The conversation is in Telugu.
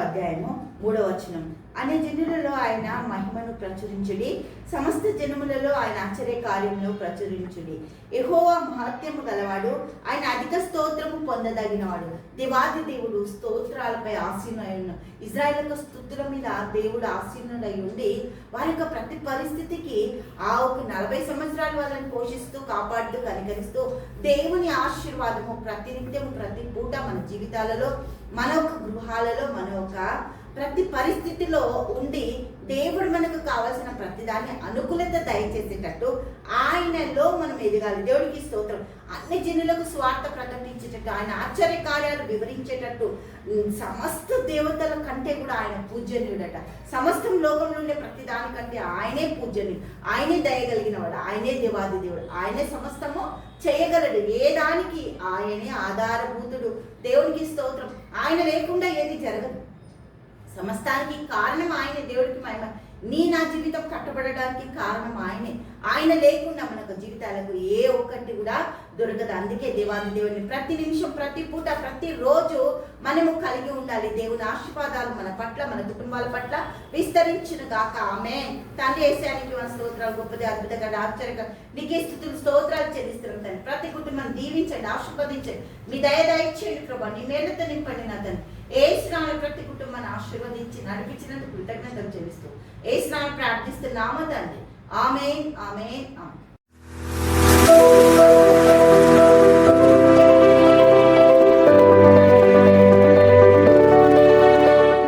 అధ్యాయము 3వ వచనం. అనే జనులలో ఆయన మహిమను ప్రచురించుడి, సమస్త జనములలో ఆయన ఆశ్చర్య కార్యమును ప్రచురించుడి. యెహోవా మహత్యము గలవాడు, ఆయన అధిక స్తోత్రము పొందదగినవాడు. దేవాది దేవుడు స్తోత్రాలపై ఆసీనుడైన ఇశ్రాయేలు స్తుతుల మీద దేవుడు ఆసీనుడై ఉండి వారి యొక్క ప్రతి పరిస్థితికి ఒక 40 సంవత్సరాలు వాళ్ళని పోషిస్తూ కాపాడుతూ కనికరిస్తూ దేవుని ఆశీర్వాదము ప్రతి నిత్యము ప్రతి పూట మన జీవితాలలో, మన యొక్క గృహాలలో, మన యొక్క ప్రతి పరిస్థితిలో ఉండి దేవుడు మనకు కావాల్సిన ప్రతిదాన్ని అనుకూలత దయచేసేటట్టు ఆయనలో మనం ఎదగాలి. దేవుడికి స్తోత్రం. అన్ని జనులకు స్వార్థ ప్రకటించేటట్టు, ఆయన ఆశ్చర్య కార్యాలు వివరించేటట్టు, సమస్త దేవతల కంటే కూడా ఆయన పూజనీయుడట. సమస్తం లోకంలో ఉండే ప్రతి దానికంటే ఆయనే పూజనీయుడు, ఆయనే దయగలిగినవాడు, ఆయనే దేవాది దేవుడు, ఆయనే సమస్తము చేయగలడు. ఏ దానికి ఆయనే ఆధారభూతుడు. దేవునికి స్తోత్రం. ఆయన లేకుండా ఏది జరగదు. సమస్తానికి కారణం ఆయనే. దేవుడికి మహిమ. నా జీవితం కట్టబడడానికి కారణం ఆయనే. ఆయన లేకుండా మనకు జీవితాలకు ఏ ఒక్కటి కూడా దొరకదు. అందుకే దేవాది దేవుని ప్రతి నిమిషం, ప్రతి పూట, ప్రతిరోజు మనము కలిగి ఉండాలి. దేవుని ఆశీర్వాదాలు మన పట్ల, మన కుటుంబాల పట్ల విస్తరించును గాక. ఆమేన్. తండ్రి యేసయ్యానికి మన స్తోత్రాలు. గొప్పది, అద్భుతంగా, ఆశ్చర్యంగా నీకే స్తుతులు స్తోత్రాలు చెల్లిస్తున్నాం తండ్రి. ప్రతి కుటుంబాన్ని దీవించండి, ఆశీర్వదించండి. మీ దయచేయండి ప్రభా. నీ మేలుతో నింపండి నా తండ్రి. యేసునామములో ప్రతి కుటుంబాన్ని ఆశీర్వదించి నడిపించినందుకు కృతజ్ఞతలు చెల్లిస్తూ యేసునామములో ప్రార్థిస్తున్నాము తండ్రి. ఆమేన్, ఆమేన్, ఆమేన్.